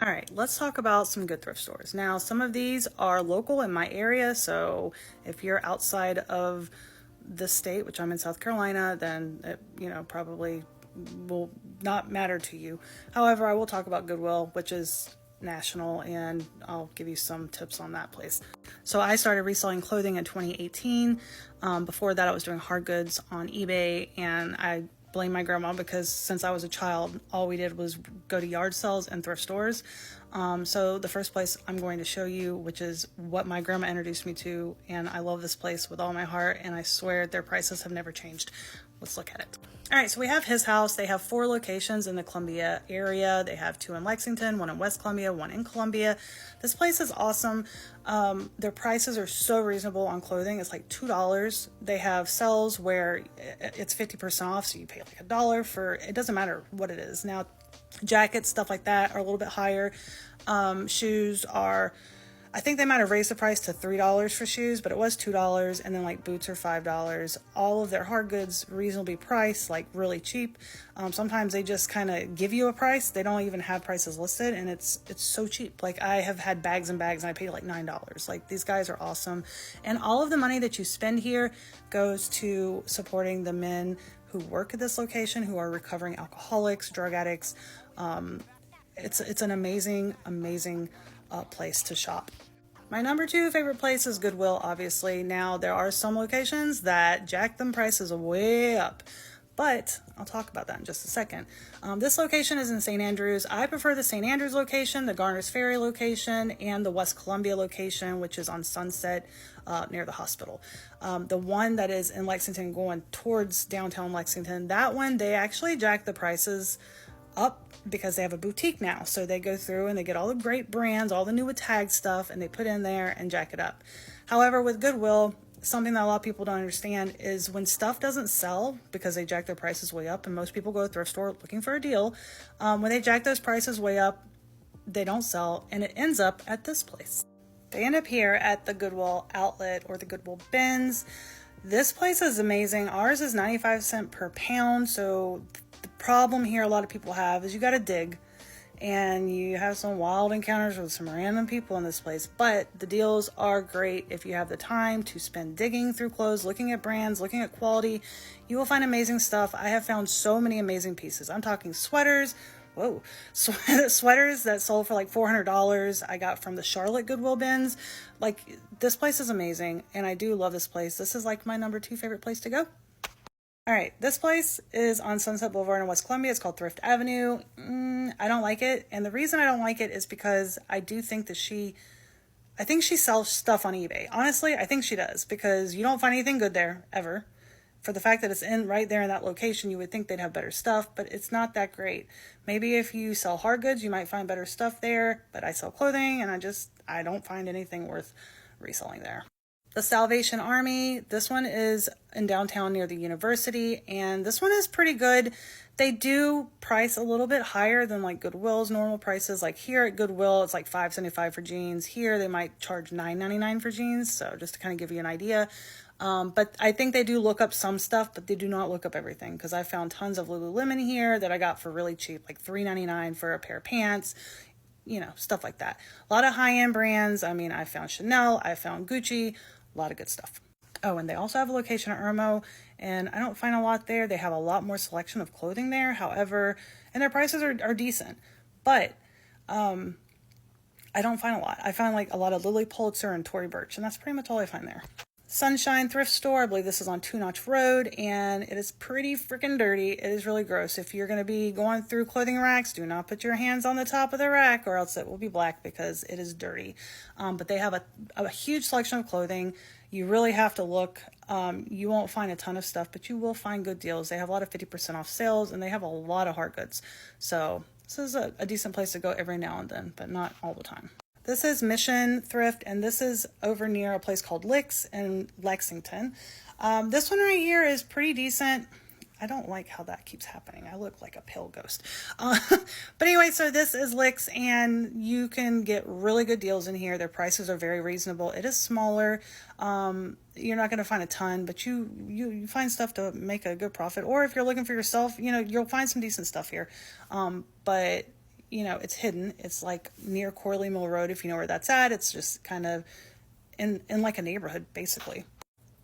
All right, let's talk about some good thrift stores. Now, some of these are local in my area, so if you're outside of the state, which I'm in South Carolina, then it, probably will not matter to you. However, I will talk about Goodwill, which is national, and I'll give you some tips on that place. So I started reselling clothing in 2018. Before that, I was doing hard goods on eBay, and I blame my grandma because since I was a child, all we did was go to yard sales and thrift stores. So the first place I'm going to show you, which is what my grandma introduced me to, and I love this place with all my heart, and I swear their prices have never changed. Let's look at it. All right, so we have his house. They have 4 locations in the Columbia area. They have 2 in Lexington, 1 in West Columbia, 1 in Columbia. This place is awesome. Their prices are so reasonable on clothing. It's like $2. They have sales where it's 50% off, so you pay like $1 for, it doesn't matter what it is. Now, jackets, stuff like that are a little bit higher. Shoes are, I think they might have raised the price to $3 for shoes, but it was $2, and then like boots are $5. All of their hard goods reasonably priced, like really cheap. Sometimes they just kind of give you a price. They don't even have prices listed, and it's so cheap. Like I have had bags and bags, and I paid like $9. Like these guys are awesome, and all of the money that you spend here goes to supporting the men who work at this location, who are recovering alcoholics, drug addicts. It's an amazing place to shop. My number 2 favorite place is Goodwill, obviously. Now, there are some locations that jack them prices way up, but I'll talk about that in just a second. This location is in St. Andrews. I prefer the St. Andrews location, the Garner's Ferry location, and the West Columbia location, which is on Sunset near the hospital. The one that is in Lexington going towards downtown Lexington, that one, they actually jack the prices up because they have a boutique now. So they go through and they get all the great brands, all the new tag stuff, and they put in there and jack it up. However, with Goodwill, something that a lot of people don't understand is when stuff doesn't sell because they jack their prices way up, and most people go to a thrift store looking for a deal, when they jack those prices way up, they don't sell, and it ends up at this place. They end up here at the Goodwill outlet or the Goodwill bins. This place is amazing. Ours is 95 cents per pound, so the problem here a lot of people have is you got to dig, and you have some wild encounters with some random people in this place, but the deals are great if you have the time to spend digging through clothes, looking at brands, looking at quality. You will find amazing stuff. I have found so many amazing pieces. I'm talking sweaters. Whoa, sweaters that sold for like $400 I got from the Charlotte Goodwill bins. Like, this place is amazing, and I do love this place. This is like my number 2 favorite place to go. All right, this place is on Sunset Boulevard in West Columbia. It's called Thrift Avenue. I don't like it, and the reason I don't like it is because I do think that I think she sells stuff on eBay. Honestly, I think she does, because you don't find anything good there, ever. For the fact that it's right there in that location, you would think they'd have better stuff, but it's not that great. Maybe if you sell hard goods, you might find better stuff there, but I sell clothing, and I don't find anything worth reselling there. The Salvation Army, this one is in downtown near the university, and this one is pretty good. They do price a little bit higher than like Goodwill's normal prices. Like here at Goodwill, it's like $5.75 for jeans. Here, they might charge $9.99 for jeans, so just to kind of give you an idea. But I think they do look up some stuff, but they do not look up everything, because I found tons of Lululemon here that I got for really cheap, like $3.99 for a pair of pants, stuff like that. A lot of high-end brands. I mean, I found Chanel, I found Gucci, a lot of good stuff. Oh, and they also have a location at Irmo, and I don't find a lot there. They have a lot more selection of clothing there, however, and their prices are decent, but I don't find a lot. I find like a lot of Lily Pulitzer and Tory Burch, and that's pretty much all I find there. Sunshine Thrift Store, I believe this is on Two Notch Road, and it is pretty freaking dirty. It is really gross. If you're going to be going through clothing racks, do not put your hands on the top of the rack, or else it will be black, because it is dirty. But they have a huge selection of clothing. You really have to look. You won't find a ton of stuff, but you will find good deals. They have a lot of 50% off sales, and they have a lot of hard goods. So this is a decent place to go every now and then, but not all the time. This is Mission Thrift, and this is over near a place called Licks in Lexington. This one right here is pretty decent. I don't like how that keeps happening. I look like a pale ghost. But anyway, so this is Licks, and you can get really good deals in here. Their prices are very reasonable. It is smaller. You're not going to find a ton, but you find stuff to make a good profit. Or if you're looking for yourself, you'll find some decent stuff here. But it's hidden. It's like near Corley Mill Road, if you know where that's at. It's just kind of in like a neighborhood, basically.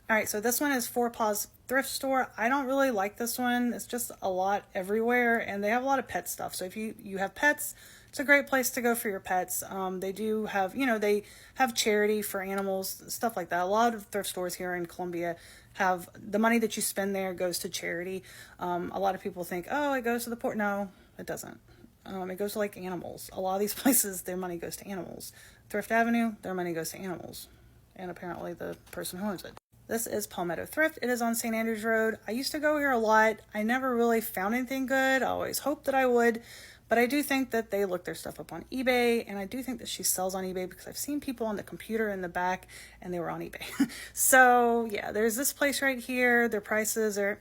All right, so this one is Four Paws Thrift Store. I don't really like this one. It's just a lot everywhere, and they have a lot of pet stuff. So if you have pets, it's a great place to go for your pets. They do have, they have charity for animals, stuff like that. A lot of thrift stores here in Columbia have the money that you spend there goes to charity. A lot of people think, oh, it goes to the poor. No, it doesn't. It goes to like animals. A lot of these places, their money goes to animals. Thrift Avenue, their money goes to animals. And apparently the person who owns it. This is Palmetto Thrift. It is on St. Andrews Road. I used to go here a lot. I never really found anything good. I always hoped that I would, but I do think that they look their stuff up on eBay, and I do think that she sells on eBay because I've seen people on the computer in the back and they were on eBay. So yeah, there's this place right here. Their prices are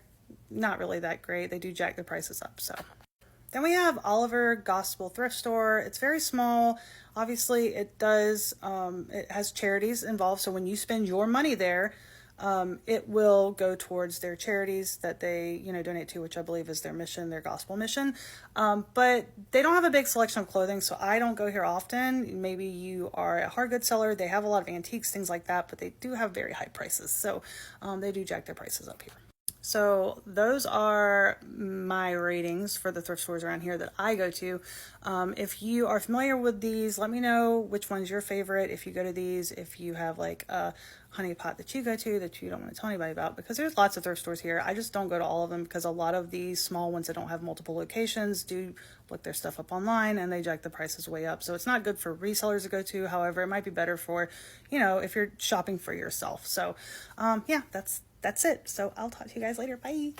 not really that great. They do jack their prices up. So then we have Oliver Gospel Thrift Store. It's very small. Obviously it has charities involved. So when you spend your money there, it will go towards their charities that they, donate to, which I believe is their mission, their gospel mission. But they don't have a big selection of clothing, so I don't go here often. Maybe you are a hard goods seller. They have a lot of antiques, things like that, but they do have very high prices. So they do jack their prices up here. So those are my ratings for the thrift stores around here that I go to. If you are familiar with these, let me know which one's your favorite. If you go to these, if you have like a honey pot that you go to that you don't want to tell anybody about, because there's lots of thrift stores here. I just don't go to all of them because a lot of these small ones that don't have multiple locations do look their stuff up online and they jack the prices way up. So it's not good for resellers to go to. However, it might be better for, if you're shopping for yourself. So yeah, that's it. So I'll talk to you guys later. Bye.